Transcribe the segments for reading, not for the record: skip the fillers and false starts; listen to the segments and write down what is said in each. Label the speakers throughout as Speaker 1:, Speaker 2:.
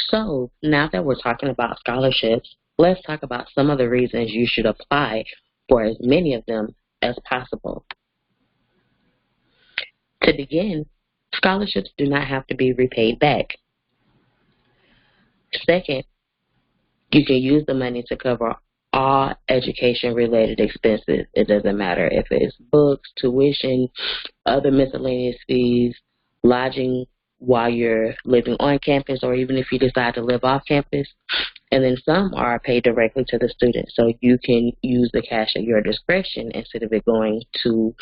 Speaker 1: So now that we're talking about scholarships, let's talk about some of the reasons you should apply for as many of them as possible. To begin, scholarships do not have to be repaid back. Second, you can use the money to cover all education-related expenses. It doesn't matter if it's books, tuition, other miscellaneous fees, lodging while you're living on campus, or even if you decide to live off campus. And then some are paid directly to the student, so you can use the cash at your discretion instead of it going to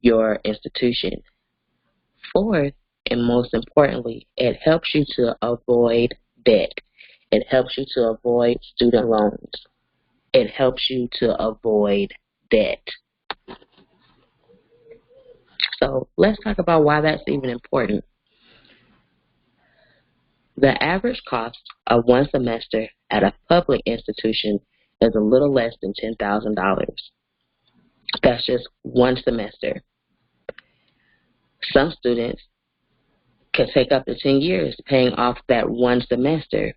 Speaker 1: your institution. Fourth, and most importantly, it helps you to avoid debt. It helps you to avoid student loans. It helps you to avoid debt. So let's talk about why that's even important. The average cost of one semester at a public institution is a little less than $10,000. That's just one semester. Some students can take up to 10 years paying off that one semester.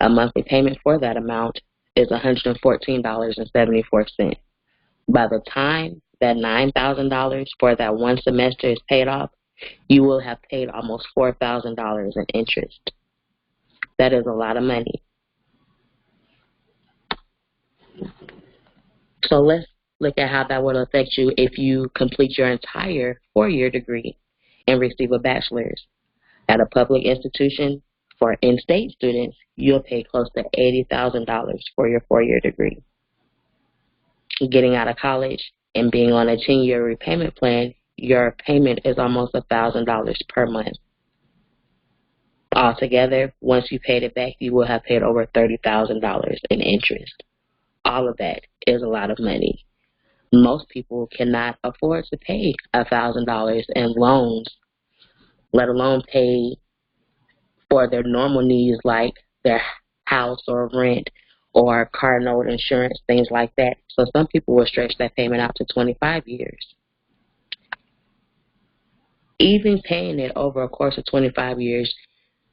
Speaker 1: A monthly payment for that amount is $114.74. By the time that $9,000 for that one semester is paid off, you will have paid almost $4,000 in interest. That is a lot of money. So let's look at how that will affect you if you complete your entire four-year degree and receive a bachelor's. At a public institution, for in-state students, you'll pay close to $80,000 for your four-year degree. Getting out of college and being on a 10-year repayment plan, your payment is almost $1,000 per month. Altogether, once you paid it back, you will have paid over $30,000 in interest. All of that is a lot of money. Most people cannot afford to pay $1,000 in loans, let alone pay for their normal needs like their house or rent or car note insurance, things like that. So some people will stretch that payment out to 25 years. Even paying it over a course of 25 years,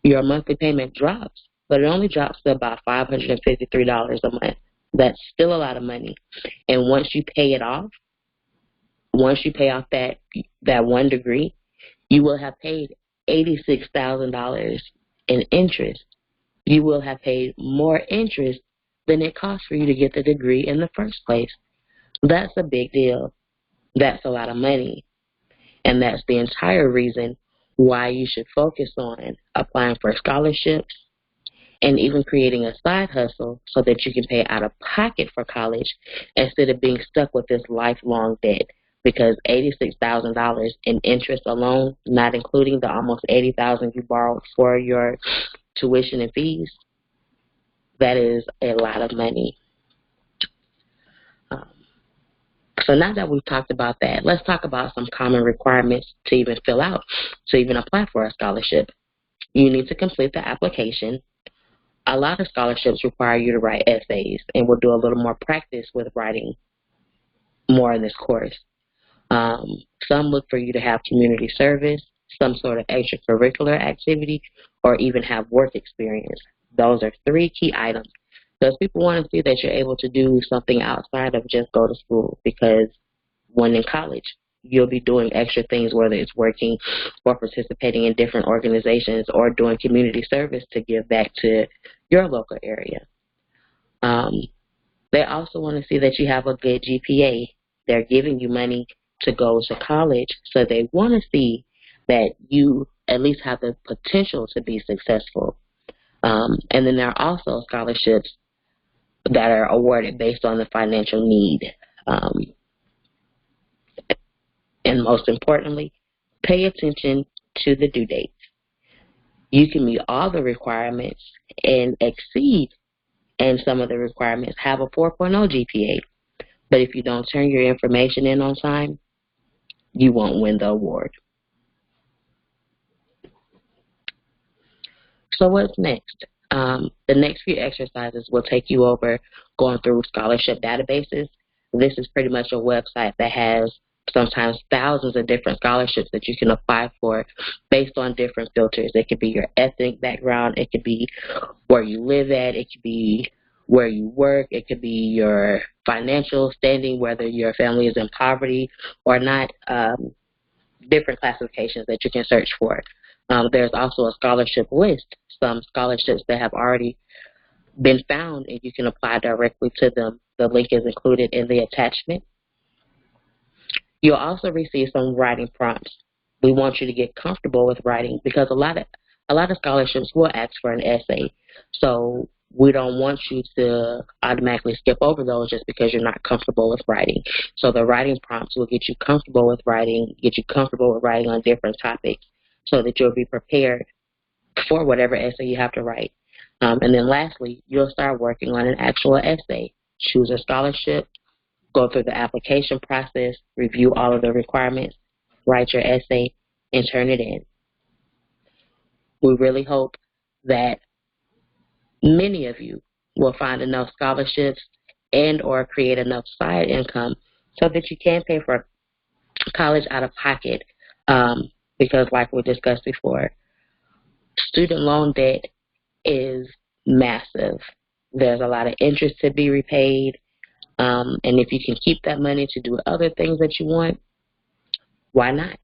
Speaker 1: your monthly payment drops, but it only drops to about $553 a month. That's still a lot of money. And once you pay it off, once you pay off that one degree, you will have paid $86,000 in interest. You will have paid more interest than it cost for you to get the degree in the first place. That's a big deal. That's a lot of money. And that's the entire reason why you should focus on applying for scholarships and even creating a side hustle so that you can pay out of pocket for college instead of being stuck with this lifelong debt. Because $86,000 in interest alone, not including the almost $80,000 you borrowed for your tuition and fees, that is a lot of money. So now that we've talked about that, let's talk about some common requirements to even fill out, to even apply for a scholarship. You need to complete the application. A lot of scholarships require you to write essays, and we'll do a little more practice with writing more in this course. Some look for you to have community service, some sort of extracurricular activity, or even have work experience. Those are three key items. Because people want to see that you're able to do something outside of just go to school. Because when in college, you'll be doing extra things, whether it's working or participating in different organizations or doing community service to give back to your local area. They also want to see that you have a good GPA. They're giving you money to go to college, so they want to see that you at least have the potential to be successful. And then there are also scholarships that are awarded based on the financial need. And most importantly, pay attention to the due dates. You can meet all the requirements and exceed in some of the requirements, have a 4.0 GPA. But if you don't turn your information in on time, you won't win the award. So what's next? The next few exercises will take you over going through scholarship databases. This is pretty much a website that has sometimes thousands of different scholarships that you can apply for based on different filters. It could be your ethnic background, it could be where you live at, it could be where you work, it could be your financial standing, whether your family is in poverty or not, different classifications that you can search for. There's also a scholarship list, some scholarships that have already been found, and you can apply directly to them. The link is included in the attachment. You'll also receive some writing prompts. We want you to get comfortable with writing because a lot of scholarships will ask for an essay. So we don't want you to automatically skip over those just because you're not comfortable with writing. So the writing prompts will get you comfortable with writing, get you comfortable with writing on different topics so that you'll be prepared for whatever essay you have to write. And then lastly, you'll start working on an actual essay. Choose a scholarship, go through the application process, review all of the requirements, write your essay, and turn it in. We really hope that many of you will find enough scholarships and or create enough side income so that you can pay for college out of pocket, because like we discussed before, student loan debt is massive. There's a lot of interest to be repaid, and if you can keep that money to do other things that you want, why not?